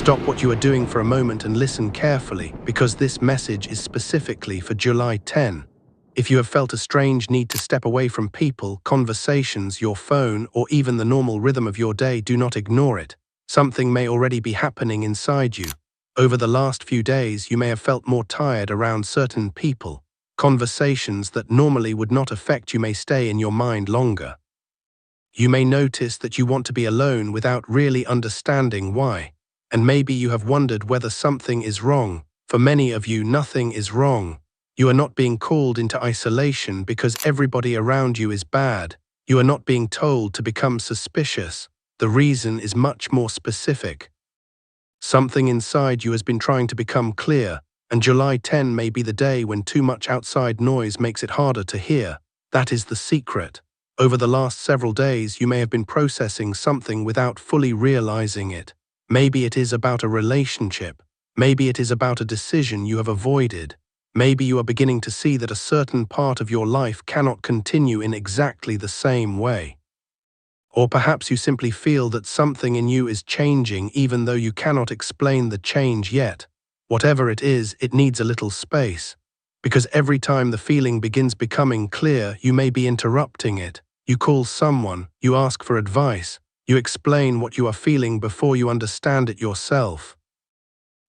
Stop what you are doing for a moment and listen carefully, because this message is specifically for July 10. If you have felt a strange need to step away from people, conversations, your phone, or even the normal rhythm of your day, do not ignore it. Something may already be happening inside you. Over the last few days, you may have felt more tired around certain people. Conversations that normally would not affect you may stay in your mind longer. You may notice that you want to be alone without really understanding why. And maybe you have wondered whether something is wrong. For many of you, nothing is wrong. You are not being called into isolation because everybody around you is bad. You are not being told to become suspicious. The reason is much more specific. Something inside you has been trying to become clear, and July 10 may be the day when too much outside noise makes it harder to hear. That is the secret. Over the last several days, you may have been processing something without fully realizing it. Maybe it is about a relationship. Maybe it is about a decision you have avoided. Maybe you are beginning to see that a certain part of your life cannot continue in exactly the same way. Or perhaps you simply feel that something in you is changing even though you cannot explain the change yet. Whatever it is, it needs a little space. Because every time the feeling begins becoming clear, you may be interrupting it. You call someone, you ask for advice, you explain what you are feeling before you understand it yourself.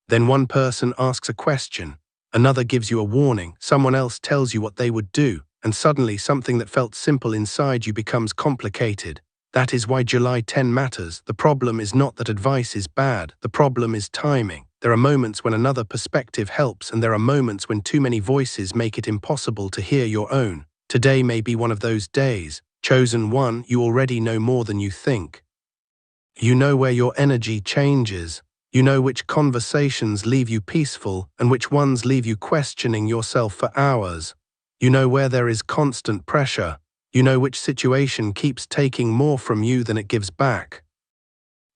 Then one person asks a question. Another gives you a warning, someone else tells you what they would do, and suddenly something that felt simple inside you becomes complicated. That is why July 10 matters. The problem is not that advice is bad, the problem is timing. There are moments when another perspective helps, and there are moments when too many voices make it impossible to hear your own. Today may be one of those days. Chosen one, you already know more than you think. You know where your energy changes. You know which conversations leave you peaceful and which ones leave you questioning yourself for hours. You know where there is constant pressure. You know which situation keeps taking more from you than it gives back.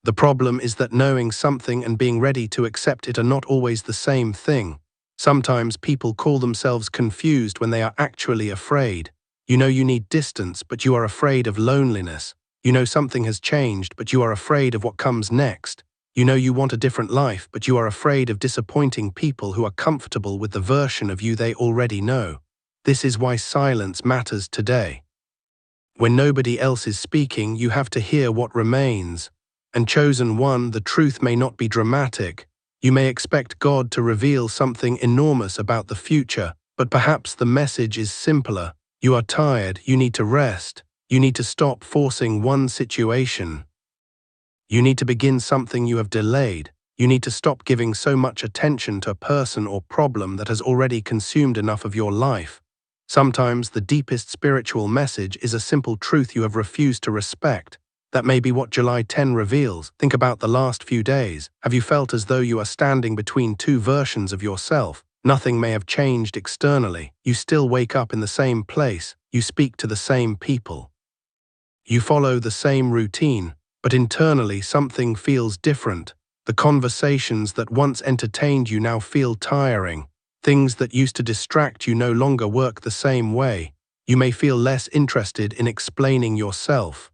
The problem is that knowing something and being ready to accept it are not always the same thing. Sometimes people call themselves confused when they are actually afraid. You know you need distance, but you are afraid of loneliness. You know something has changed, but you are afraid of what comes next. You know you want a different life, but you are afraid of disappointing people who are comfortable with the version of you they already know. This is why silence matters today. When nobody else is speaking, you have to hear what remains. And chosen one, the truth may not be dramatic. You may expect God to reveal something enormous about the future, but perhaps the message is simpler. You are tired, you need to rest. You need to stop forcing one situation. You need to begin something you have delayed. You need to stop giving so much attention to a person or problem that has already consumed enough of your life. Sometimes the deepest spiritual message is a simple truth you have refused to respect. That may be what July 10 reveals. Think about the last few days. Have you felt as though you are standing between two versions of yourself? Nothing may have changed externally. You still wake up in the same place. You speak to the same people. You follow the same routine, but internally something feels different. The conversations that once entertained you now feel tiring. Things that used to distract you no longer work the same way. You may feel less interested in explaining yourself.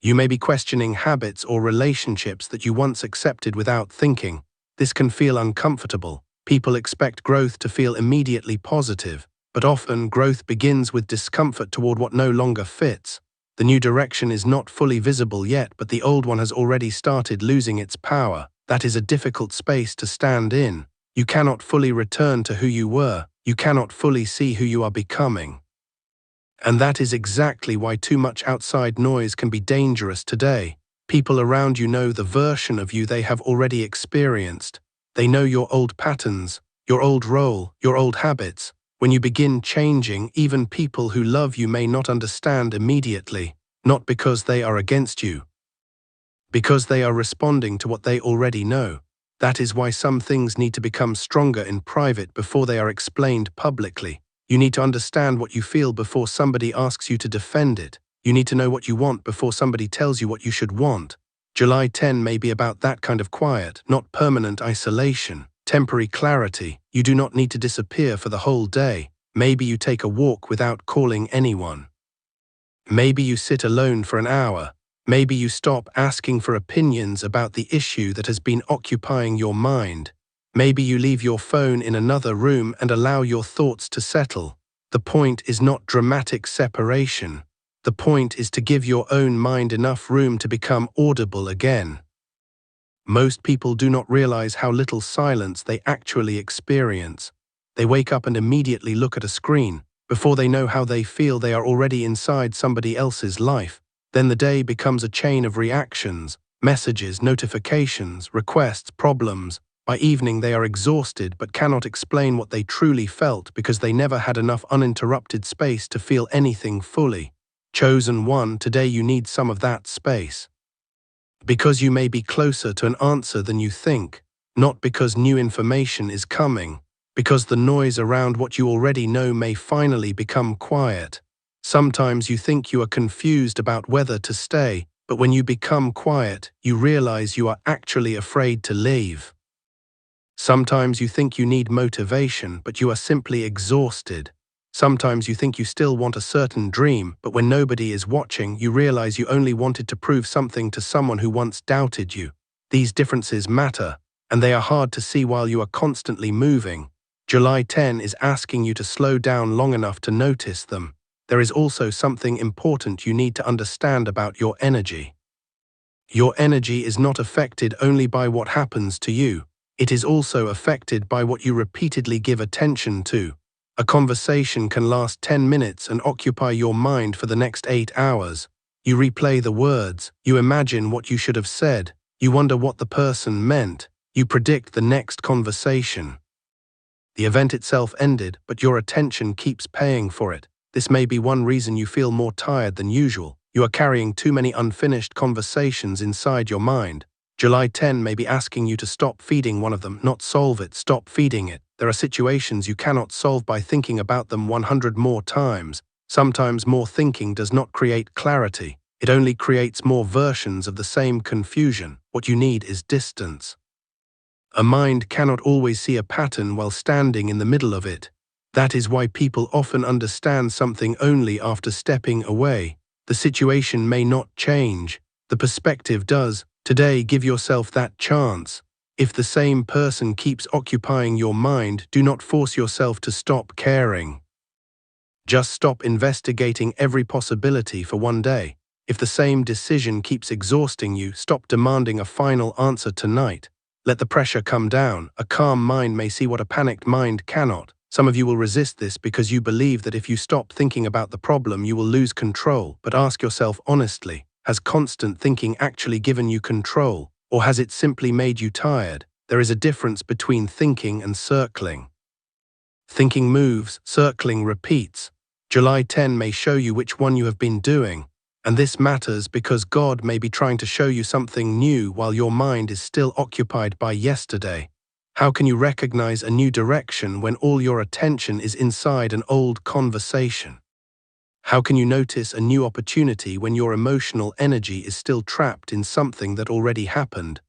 You may be questioning habits or relationships that you once accepted without thinking. This can feel uncomfortable. People expect growth to feel immediately positive, but often growth begins with discomfort toward what no longer fits. The new direction is not fully visible yet, but the old one has already started losing its power. That is a difficult space to stand in. You cannot fully return to who you were. You cannot fully see who you are becoming. And that is exactly why too much outside noise can be dangerous today. People around you know the version of you they have already experienced. They know your old patterns, your old role, your old habits. When you begin changing, even people who love you may not understand immediately, not because they are against you, because they are responding to what they already know. That is why some things need to become stronger in private before they are explained publicly. You need to understand what you feel before somebody asks you to defend it. You need to know what you want before somebody tells you what you should want. July 10 may be about that kind of quiet, not permanent isolation. Temporary clarity. You do not need to disappear for the whole day. Maybe you take a walk without calling anyone. Maybe you sit alone for an hour. Maybe you stop asking for opinions about the issue that has been occupying your mind. Maybe you leave your phone in another room and allow your thoughts to settle. The point is not dramatic separation. The point is to give your own mind enough room to become audible again. Most people do not realize how little silence they actually experience. They wake up and immediately look at a screen. Before they know how they feel, they are already inside somebody else's life. Then the day becomes a chain of reactions, messages, notifications, requests, problems. By evening they are exhausted but cannot explain what they truly felt because they never had enough uninterrupted space to feel anything fully. Chosen one, today you need some of that space. Because you may be closer to an answer than you think, not because new information is coming, because the noise around what you already know may finally become quiet. Sometimes you think you are confused about whether to stay, but when you become quiet, you realize you are actually afraid to leave. Sometimes you think you need motivation, but you are simply exhausted. Sometimes you think you still want a certain dream, but when nobody is watching, you realize you only wanted to prove something to someone who once doubted you. These differences matter, and they are hard to see while you are constantly moving. July 10 is asking you to slow down long enough to notice them. There is also something important you need to understand about your energy. Your energy is not affected only by what happens to you. It is also affected by what you repeatedly give attention to. A conversation can last 10 minutes and occupy your mind for the next 8 hours. You replay the words, you imagine what you should have said, you wonder what the person meant, you predict the next conversation. The event itself ended, but your attention keeps paying for it. This may be one reason you feel more tired than usual. You are carrying too many unfinished conversations inside your mind. July 10 may be asking you to stop feeding one of them, not solve it, stop feeding it. There are situations you cannot solve by thinking about them 100 more times. Sometimes more thinking does not create clarity. It only creates more versions of the same confusion. What you need is distance. A mind cannot always see a pattern while standing in the middle of it. That is why people often understand something only after stepping away. The situation may not change. The perspective does. Today, give yourself that chance. If the same person keeps occupying your mind, do not force yourself to stop caring. Just stop investigating every possibility for one day. If the same decision keeps exhausting you, stop demanding a final answer tonight. Let the pressure come down. A calm mind may see what a panicked mind cannot. Some of you will resist this because you believe that if you stop thinking about the problem, you will lose control. But ask yourself honestly, has constant thinking actually given you control, or has it simply made you tired? There is a difference between thinking and circling. Thinking moves, circling repeats. July 10 may show you which one you have been doing. And this matters because God may be trying to show you something new while your mind is still occupied by yesterday. How can you recognize a new direction when all your attention is inside an old conversation? How can you notice a new opportunity when your emotional energy is still trapped in something that already happened?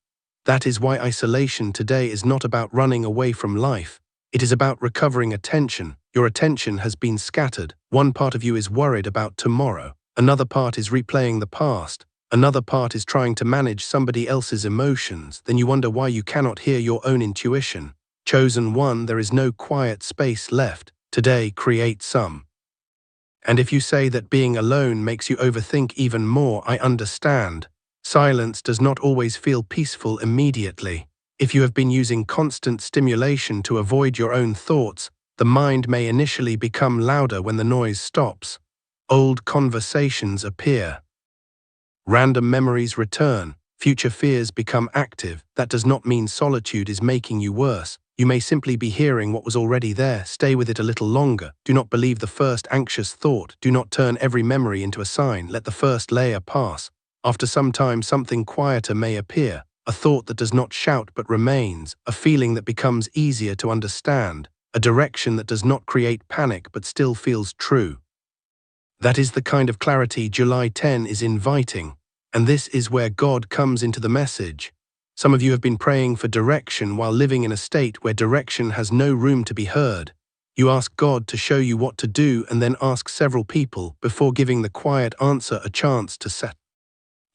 That is why isolation today is not about running away from life. It is about recovering attention. Your attention has been scattered. One part of you is worried about tomorrow. Another part is replaying the past. Another part is trying to manage somebody else's emotions. Then you wonder why you cannot hear your own intuition. Chosen one, there is no quiet space left. Today, create some. And if you say that being alone makes you overthink even more, I understand. Silence does not always feel peaceful immediately. If you have been using constant stimulation to avoid your own thoughts, the mind may initially become louder when the noise stops. Old conversations appear. Random memories return. Future fears become active. That does not mean solitude is making you worse. You may simply be hearing what was already there. Stay with it a little longer. Do not believe the first anxious thought. Do not turn every memory into a sign. Let the first layer pass. After some time, something quieter may appear. A thought that does not shout but remains. A feeling that becomes easier to understand. A direction that does not create panic but still feels true. That is the kind of clarity July 10 is inviting, and this is where God comes into the message. Some of you have been praying for direction while living in a state where direction has no room to be heard. You ask God to show you what to do and then ask several people before giving the quiet answer a chance to set.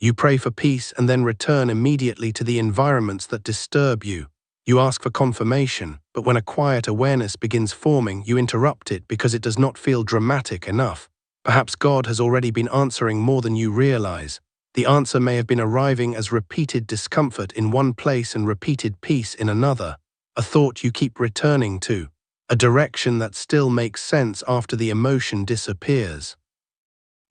You pray for peace and then return immediately to the environments that disturb you. You ask for confirmation, but when a quiet awareness begins forming, you interrupt it because it does not feel dramatic enough. Perhaps God has already been answering more than you realize. The answer may have been arriving as repeated discomfort in one place and repeated peace in another, a thought you keep returning to, a direction that still makes sense after the emotion disappears.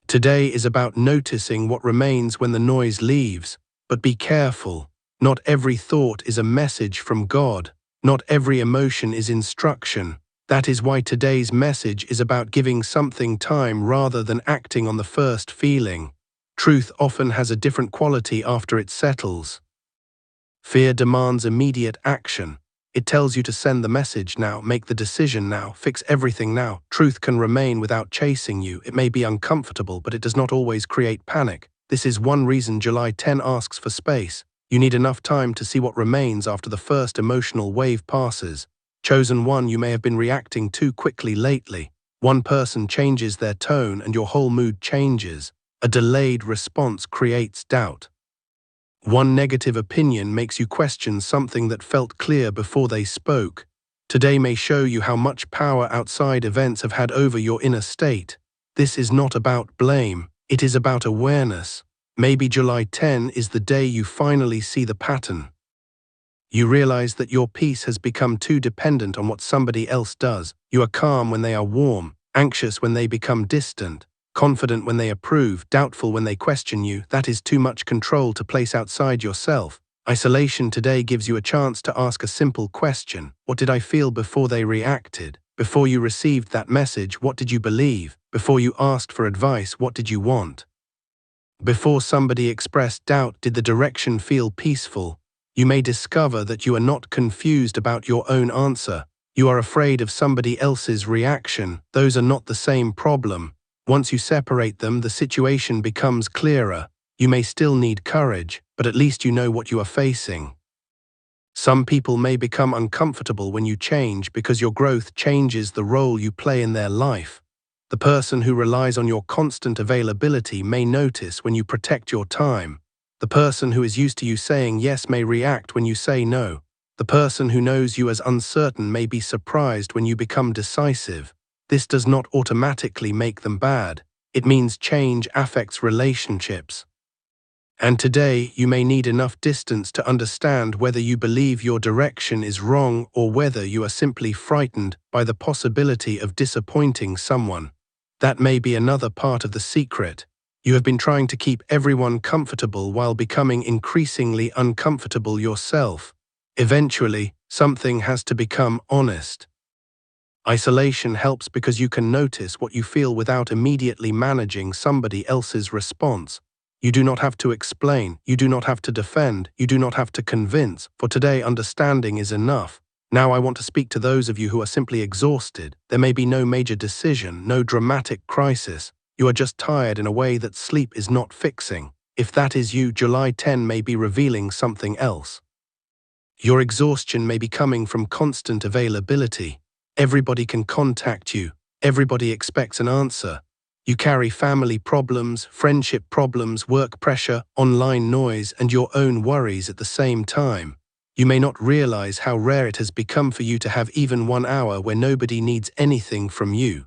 Today is about noticing what remains when the noise leaves, but be careful. Not every thought is a message from God. Not every emotion is instruction. That is why today's message is about giving something time rather than acting on the first feeling. Truth often has a different quality after it settles. Fear demands immediate action. It tells you to send the message now, make the decision now, fix everything now. Truth can remain without chasing you. It may be uncomfortable, but it does not always create panic. This is one reason July 10 asks for space. You need enough time to see what remains after the first emotional wave passes. Chosen one, you may have been reacting too quickly lately. One person changes their tone and your whole mood changes. A delayed response creates doubt. One negative opinion makes you question something that felt clear before they spoke. Today may show you how much power outside events have had over your inner state. This is not about blame, it is about awareness. Maybe July 10 is the day you finally see the pattern. You realize that your peace has become too dependent on what somebody else does. You are calm when they are warm, anxious when they become distant, confident when they approve, doubtful when they question you. That is too much control to place outside yourself. Isolation today gives you a chance to ask a simple question. What did I feel before they reacted? Before you received that message, what did you believe? Before you asked for advice, what did you want? Before somebody expressed doubt, did the direction feel peaceful? You may discover that you are not confused about your own answer. You are afraid of somebody else's reaction. Those are not the same problem. Once you separate them, the situation becomes clearer. You may still need courage, but at least you know what you are facing. Some people may become uncomfortable when you change because your growth changes the role you play in their life. The person who relies on your constant availability may notice when you protect your time. The person who is used to you saying yes may react when you say no. The person who knows you as uncertain may be surprised when you become decisive. This does not automatically make them bad. It means change affects relationships. And today, you may need enough distance to understand whether you believe your direction is wrong or whether you are simply frightened by the possibility of disappointing someone. That may be another part of the secret. You have been trying to keep everyone comfortable while becoming increasingly uncomfortable yourself. Eventually, something has to become honest. Isolation helps because you can notice what you feel without immediately managing somebody else's response. You do not have to explain, you do not have to defend, you do not have to convince. For today, understanding is enough. Now I want to speak to those of you who are simply exhausted. There may be no major decision, no dramatic crisis. You are just tired in a way that sleep is not fixing. If that is you, July 10 may be revealing something else. Your exhaustion may be coming from constant availability. Everybody can contact you. Everybody expects an answer. You carry family problems, friendship problems, work pressure, online noise, and your own worries at the same time. You may not realize how rare it has become for you to have even 1 hour where nobody needs anything from you.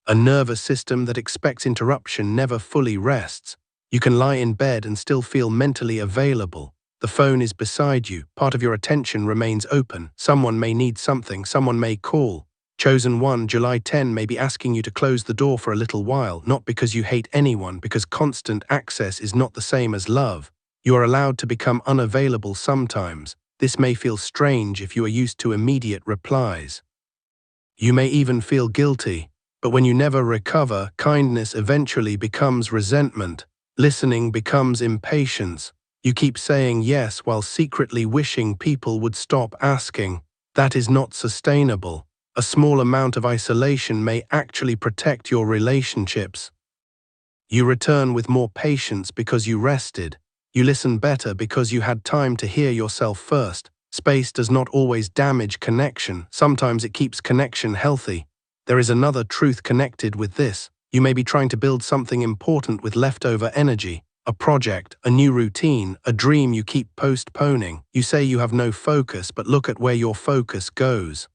A nervous system that expects interruption never fully rests. You can lie in bed and still feel mentally available. The phone is beside you, part of your attention remains open. Someone may need something, someone may call. Chosen one, July 10 may be asking you to close the door for a little while, not because you hate anyone, because constant access is not the same as love. You are allowed to become unavailable sometimes. This may feel strange if you are used to immediate replies. You may even feel guilty. But when you never recover, kindness eventually becomes resentment. Listening becomes impatience. You keep saying yes while secretly wishing people would stop asking. That is not sustainable. A small amount of isolation may actually protect your relationships. You return with more patience because you rested. You listen better because you had time to hear yourself first. Space does not always damage connection. Sometimes it keeps connection healthy. There is another truth connected with this. You may be trying to build something important with leftover energy. a project, a new routine, a dream you keep postponing. You say you have no focus, but look at where your focus goes.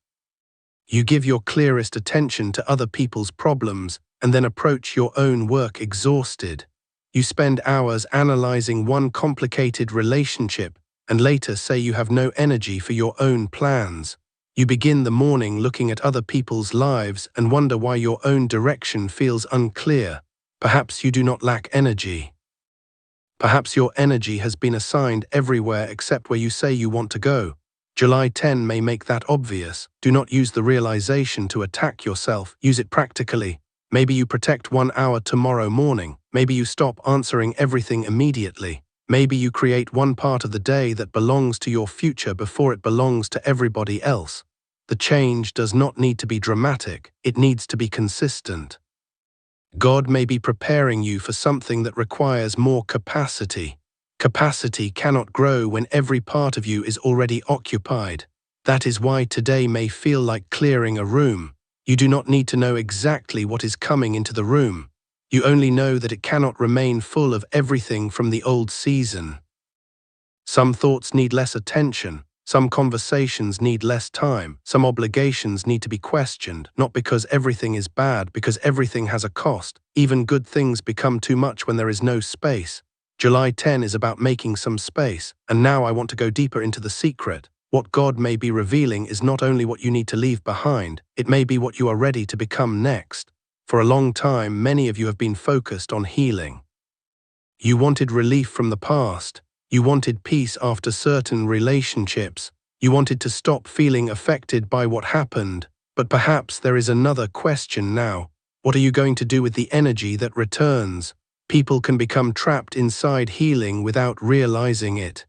You give your clearest attention to other people's problems and then approach your own work exhausted. You spend hours analyzing one complicated relationship and later say you have no energy for your own plans. You begin the morning looking at other people's lives and wonder why your own direction feels unclear. Perhaps you do not lack energy. Perhaps your energy has been assigned everywhere except where you say you want to go. July 10 may make that obvious. Do not use the realization to attack yourself. Use it practically. Maybe you protect 1 hour tomorrow morning. Maybe you stop answering everything immediately. Maybe you create one part of the day that belongs to your future before it belongs to everybody else. The change does not need to be dramatic. It needs to be consistent. God may be preparing you for something that requires more capacity. Capacity cannot grow when every part of you is already occupied. That is why today may feel like clearing a room. You do not need to know exactly what is coming into the room. You only know that it cannot remain full of everything from the old season. Some thoughts need less attention. Some conversations need less time. Some obligations need to be questioned, not because everything is bad, because everything has a cost. Even good things become too much when there is no space. July 10 is about making some space, and now I want to go deeper into the secret. What God may be revealing is not only what you need to leave behind, it may be what you are ready to become next. For a long time, many of you have been focused on healing. You wanted relief from the past. You wanted peace after certain relationships. You wanted to stop feeling affected by what happened. But perhaps there is another question now. What are you going to do with the energy that returns? People can become trapped inside healing without realizing it.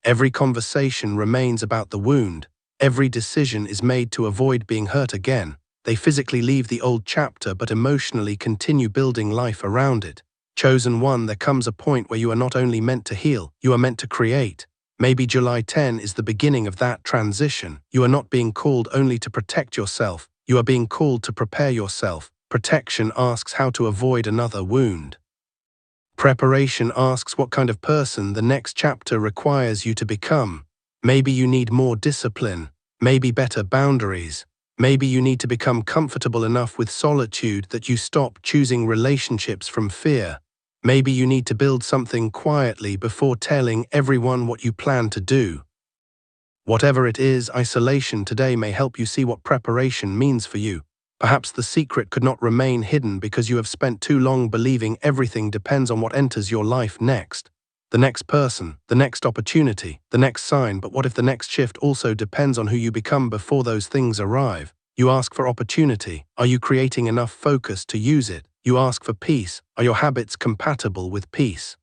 Every conversation remains about the wound. Every decision is made to avoid being hurt again. They physically leave the old chapter but emotionally continue building life around it. Chosen one, there comes a point where you are not only meant to heal, you are meant to create. Maybe July 10 is the beginning of that transition. You are not being called only to protect yourself. You are being called to prepare yourself. Protection asks how to avoid another wound. Preparation asks what kind of person the next chapter requires you to become. Maybe you need more discipline. Maybe better boundaries. Maybe you need to become comfortable enough with solitude that you stop choosing relationships from fear. Maybe you need to build something quietly before telling everyone what you plan to do. Whatever it is, isolation today may help you see what preparation means for you. Perhaps the secret could not remain hidden because you have spent too long believing everything depends on what enters your life next. The next person, the next opportunity, the next sign. But what if the next shift also depends on who you become before those things arrive? You ask for opportunity. Are you creating enough focus to use it? You ask for peace. Are your habits compatible with peace?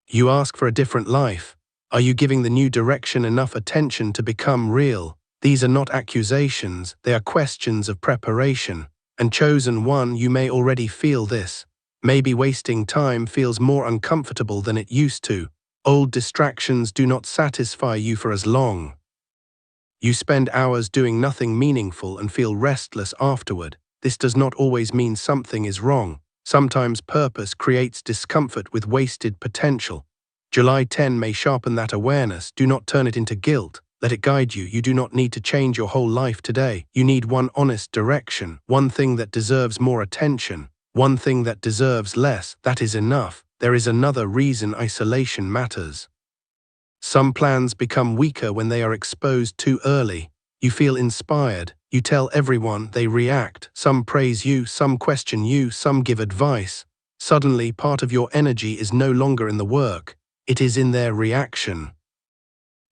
You ask for a different life. Are you giving the new direction enough attention to become real? These are not accusations, they are questions of preparation. And chosen one, you may already feel this. Maybe wasting time feels more uncomfortable than it used to. Old distractions do not satisfy you for as long. You spend hours doing nothing meaningful and feel restless afterward. This does not always mean something is wrong. Sometimes purpose creates discomfort with wasted potential. July 10 may sharpen that awareness. Do not turn it into guilt. Let it guide you. You do not need to change your whole life today. You need one honest direction, one thing that deserves more attention, one thing that deserves less. That is enough. There is another reason isolation matters. Some plans become weaker when they are exposed too early. You feel inspired. You tell everyone, they react. Some praise you, some question you, some give advice. Suddenly, part of your energy is no longer in the work. It is in their reaction.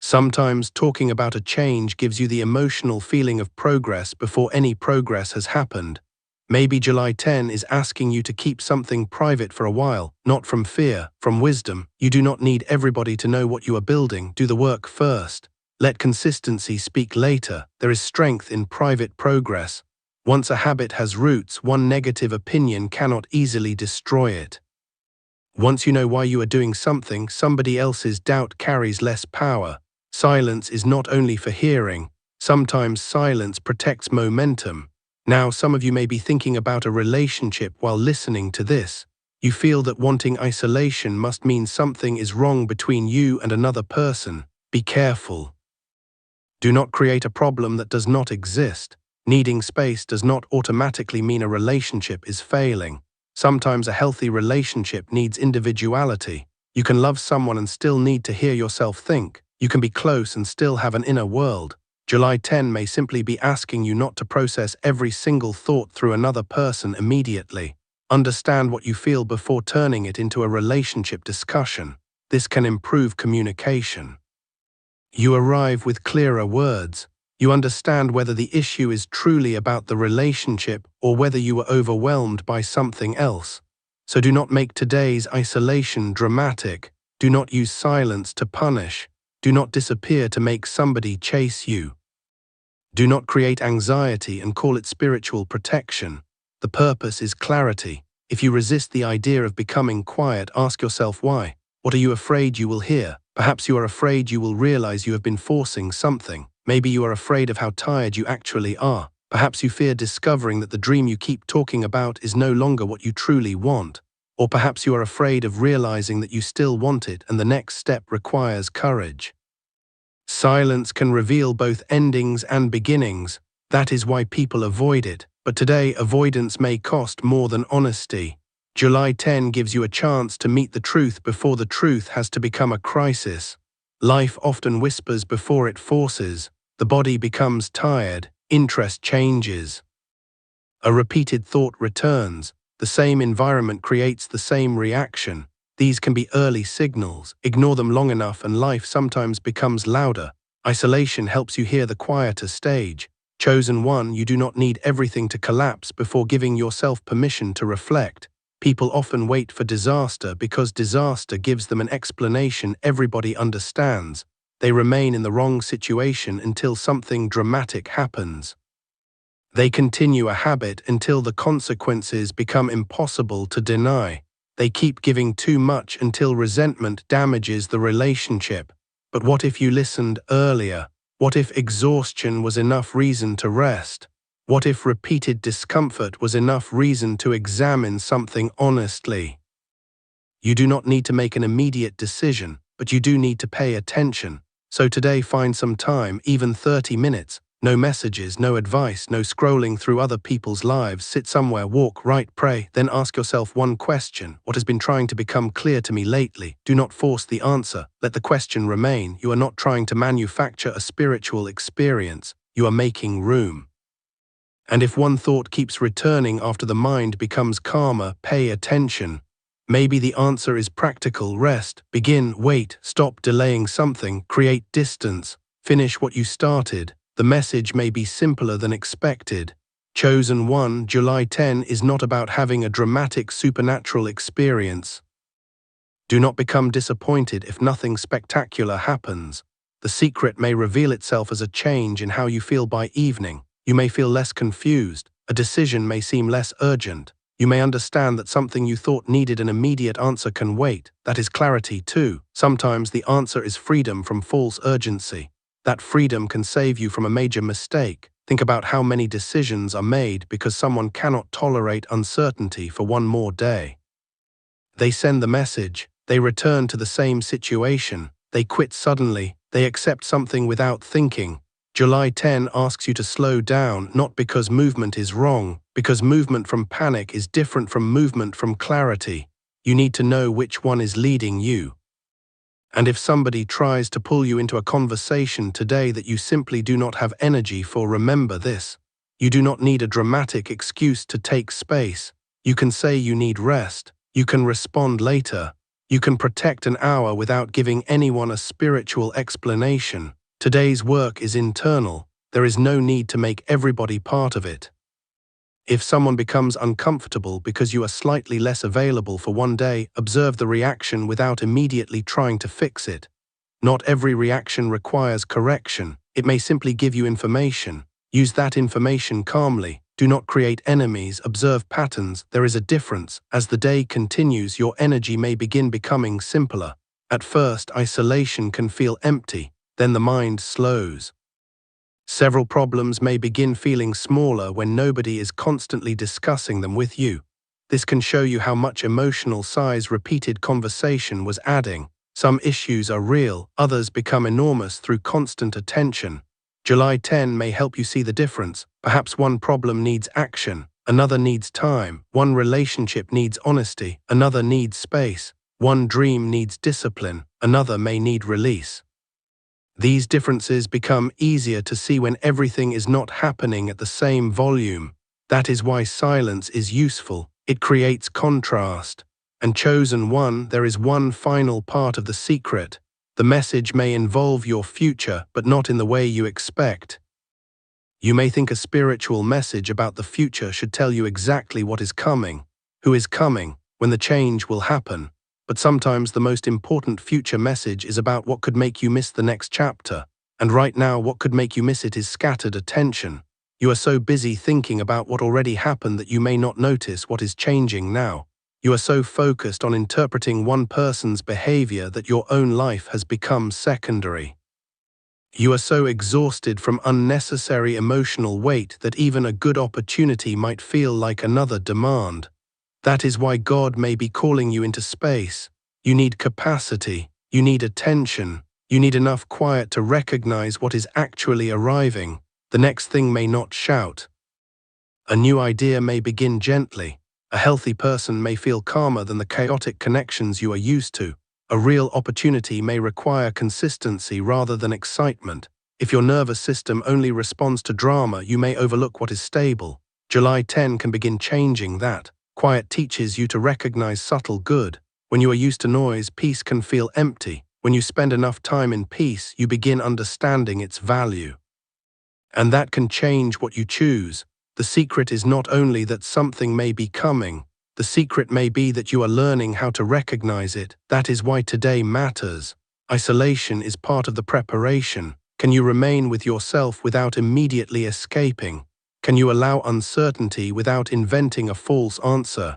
Sometimes talking about a change gives you the emotional feeling of progress before any progress has happened. Maybe July 10 is asking you to keep something private for a while, not from fear, from wisdom. You do not need everybody to know what you are building. Do the work first. Let consistency speak later. There is strength in private progress. Once a habit has roots, one negative opinion cannot easily destroy it. Once you know why you are doing something, somebody else's doubt carries less power. Silence is not only for hearing. Sometimes silence protects momentum. Now, some of you may be thinking about a relationship while listening to this. You feel that wanting isolation must mean something is wrong between you and another person. Be careful. Do not create a problem that does not exist. Needing space does not automatically mean a relationship is failing. Sometimes a healthy relationship needs individuality. You can love someone and still need to hear yourself think. You can be close and still have an inner world. July 10 may simply be asking you not to process every single thought through another person immediately. Understand what you feel before turning it into a relationship discussion. This can improve communication. You arrive with clearer words. You understand whether the issue is truly about the relationship or whether you were overwhelmed by something else. So do not make today's isolation dramatic. Do not use silence to punish. Do not disappear to make somebody chase you. Do not create anxiety and call it spiritual protection. The purpose is clarity. If you resist the idea of becoming quiet, ask yourself why. What are you afraid you will hear? Perhaps you are afraid you will realize you have been forcing something. Maybe you are afraid of how tired you actually are. Perhaps you fear discovering that the dream you keep talking about is no longer what you truly want. Or perhaps you are afraid of realizing that you still want it and the next step requires courage. Silence can reveal both endings and beginnings. That is why people avoid it. But today, avoidance may cost more than honesty. July 10 gives you a chance to meet the truth before the truth has to become a crisis. Life often whispers before it forces. The body becomes tired. Interest changes. A repeated thought returns. The same environment creates the same reaction. These can be early signals. Ignore them long enough and life sometimes becomes louder. Isolation helps you hear the quieter stage. Chosen one, you do not need everything to collapse before giving yourself permission to reflect. People often wait for disaster because disaster gives them an explanation everybody understands. They remain in the wrong situation until something dramatic happens. They continue a habit until the consequences become impossible to deny. They keep giving too much until resentment damages the relationship. But what if you listened earlier? What if exhaustion was enough reason to rest? What if repeated discomfort was enough reason to examine something honestly? You do not need to make an immediate decision, but you do need to pay attention. So today find some time, even 30 minutes. No messages, no advice, no scrolling through other people's lives. Sit somewhere, walk, write, pray, then ask yourself one question. What has been trying to become clear to me lately? Do not force the answer. Let the question remain. You are not trying to manufacture a spiritual experience. You are making room. And if one thought keeps returning after the mind becomes calmer, pay attention. Maybe the answer is practical. Rest, begin, wait, stop delaying something, create distance, finish what you started. The message may be simpler than expected. Chosen one, July 10 is not about having a dramatic supernatural experience. Do not become disappointed if nothing spectacular happens. The secret may reveal itself as a change in how you feel by evening. You may feel less confused. A decision may seem less urgent. You may understand that something you thought needed an immediate answer can wait. That is clarity too. Sometimes the answer is freedom from false urgency. That freedom can save you from a major mistake. Think about how many decisions are made because someone cannot tolerate uncertainty for one more day. They send the message. They return to the same situation. They quit suddenly. They accept something without thinking. July 10 asks you to slow down, not because movement is wrong, because movement from panic is different from movement from clarity. You need to know which one is leading you. And if somebody tries to pull you into a conversation today that you simply do not have energy for, remember this. You do not need a dramatic excuse to take space. You can say you need rest. You can respond later. You can protect an hour without giving anyone a spiritual explanation. Today's work is internal. There is no need to make everybody part of it. If someone becomes uncomfortable because you are slightly less available for one day, observe the reaction without immediately trying to fix it. Not every reaction requires correction. It may simply give you information. Use that information calmly. Do not create enemies. Observe patterns. There is a difference. As the day continues, your energy may begin becoming simpler. At first, isolation can feel empty. Then the mind slows. Several problems may begin feeling smaller when nobody is constantly discussing them with you. This can show you how much emotional size repeated conversation was adding. Some issues are real, others become enormous through constant attention. July 10 may help you see the difference. Perhaps one problem needs action, another needs time, one relationship needs honesty, another needs space, one dream needs discipline, another may need release. These differences become easier to see when everything is not happening at the same volume. That is why silence is useful. It creates contrast. And chosen one, there is one final part of the secret. The message may involve your future, but not in the way you expect. You may think a spiritual message about the future should tell you exactly what is coming, who is coming, when the change will happen. But sometimes the most important future message is about what could make you miss the next chapter. And right now, what could make you miss it is scattered attention. You are so busy thinking about what already happened that you may not notice what is changing now. You are so focused on interpreting one person's behavior that your own life has become secondary. You are so exhausted from unnecessary emotional weight that even a good opportunity might feel like another demand. That is why God may be calling you into space. You need capacity, you need attention, you need enough quiet to recognize what is actually arriving. The next thing may not shout. A new idea may begin gently. A healthy person may feel calmer than the chaotic connections you are used to. A real opportunity may require consistency rather than excitement. If your nervous system only responds to drama, you may overlook what is stable. July 10 can begin changing that. Quiet teaches you to recognize subtle good. When you are used to noise, peace can feel empty. When you spend enough time in peace, you begin understanding its value. And that can change what you choose. The secret is not only that something may be coming, the secret may be that you are learning how to recognize it. That is why today matters. Isolation is part of the preparation. Can you remain with yourself without immediately escaping? Can you allow uncertainty without inventing a false answer?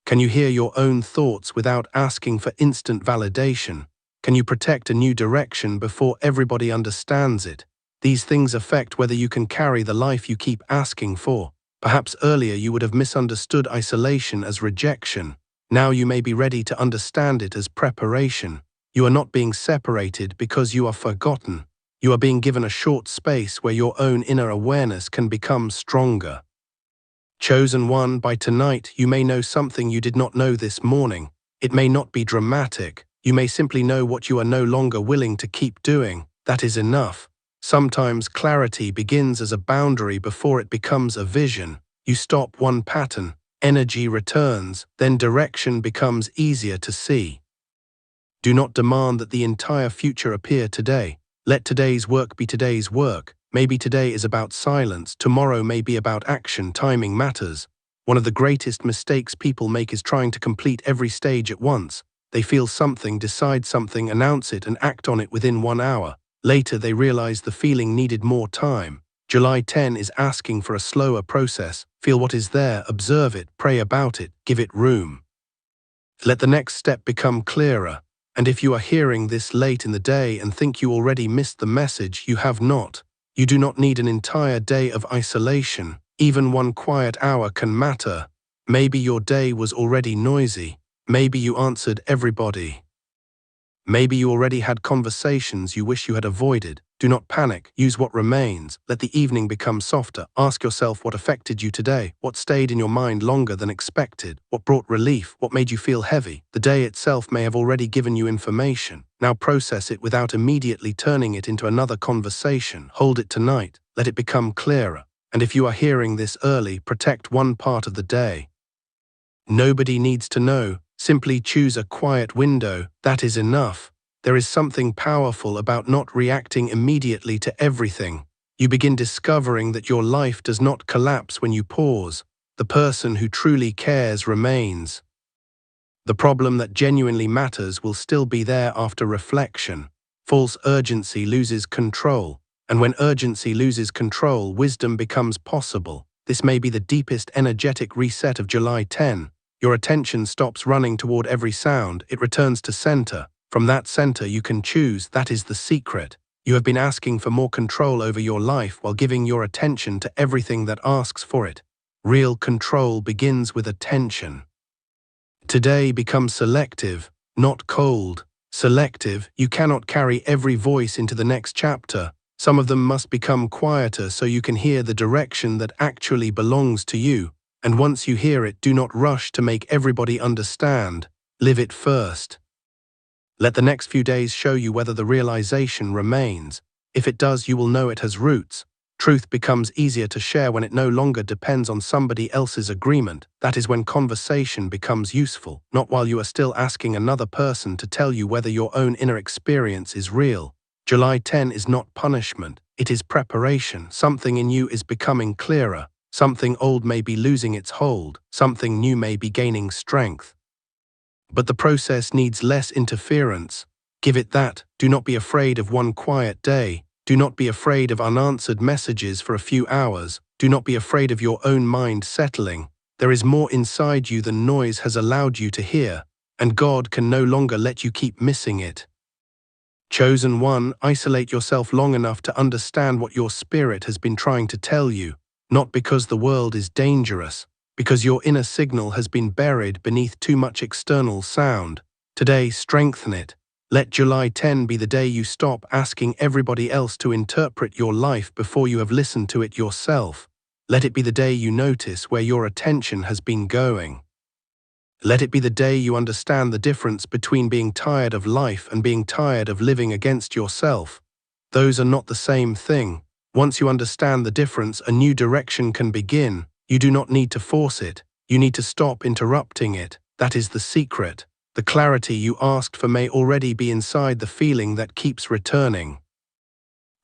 Can you hear your own thoughts without asking for instant validation? Can you protect a new direction before everybody understands it? These things affect whether you can carry the life you keep asking for. Perhaps earlier you would have misunderstood isolation as rejection. Now you may be ready to understand it as preparation. You are not being separated because you are forgotten. You are being given a short space where your own inner awareness can become stronger. Chosen one, by tonight you may know something you did not know this morning. It may not be dramatic. You may simply know what you are no longer willing to keep doing. That is enough. Sometimes clarity begins as a boundary before it becomes a vision. You stop one pattern, energy returns, then direction becomes easier to see. Do not demand that the entire future appear today. Let today's work be today's work. Maybe today is about silence, tomorrow may be about action. Timing matters. One of the greatest mistakes people make is trying to complete every stage at once. They feel something, decide something, announce it, and act on it within 1 hour. Later they realize the feeling needed more time. July 10 is asking for a slower process. Feel what is there, observe it, pray about it, give it room. Let the next step become clearer. And if you are hearing this late in the day and think you already missed the message, you have not. You do not need an entire day of isolation. Even one quiet hour can matter. Maybe your day was already noisy. Maybe you answered everybody. Maybe you already had conversations you wish you had avoided. Do not panic. Use what remains. Let the evening become softer. Ask yourself what affected you today. What stayed in your mind longer than expected? What brought relief? What made you feel heavy? The day itself may have already given you information. Now process it without immediately turning it into another conversation. Hold it tonight. Let it become clearer. And if you are hearing this early, protect one part of the day. Nobody needs to know. Simply choose a quiet window. That is enough. There is something powerful about not reacting immediately to everything. You begin discovering that your life does not collapse when you pause. The person who truly cares remains. The problem that genuinely matters will still be there after reflection. False urgency loses control. And when urgency loses control, wisdom becomes possible. This may be the deepest energetic reset of July 10. Your attention stops running toward every sound, it returns to center. From that center you can choose. That is the secret. You have been asking for more control over your life while giving your attention to everything that asks for it. Real control begins with attention. Today become selective, not cold. Selective, you cannot carry every voice into the next chapter. Some of them must become quieter so you can hear the direction that actually belongs to you. And once you hear it, do not rush to make everybody understand. Live it first. Let the next few days show you whether the realization remains. If it does, you will know it has roots. Truth becomes easier to share when it no longer depends on somebody else's agreement. That is when conversation becomes useful, not while you are still asking another person to tell you whether your own inner experience is real. July 10 is not punishment, it is preparation. Something in you is becoming clearer. Something old may be losing its hold. Something new may be gaining strength. But the process needs less interference. Give it that. Do not be afraid of one quiet day. Do not be afraid of unanswered messages for a few hours. Do not be afraid of your own mind settling. There is more inside you than noise has allowed you to hear, and God can no longer let you keep missing it. Chosen one, isolate yourself long enough to understand what your spirit has been trying to tell you, not because the world is dangerous, because your inner signal has been buried beneath too much external sound. Today, strengthen it. Let July 10 be the day you stop asking everybody else to interpret your life before you have listened to it yourself. Let it be the day you notice where your attention has been going. Let it be the day you understand the difference between being tired of life and being tired of living against yourself. Those are not the same thing. Once you understand the difference, a new direction can begin. You do not need to force it. You need to stop interrupting it. That is the secret. The clarity you asked for may already be inside the feeling that keeps returning.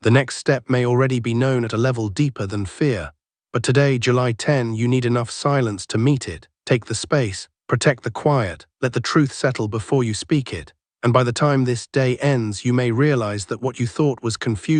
The next step may already be known at a level deeper than fear. But today, July 10, you need enough silence to meet it. Take the space. Protect the quiet. Let the truth settle before you speak it. And by the time this day ends, you may realize that what you thought was confusion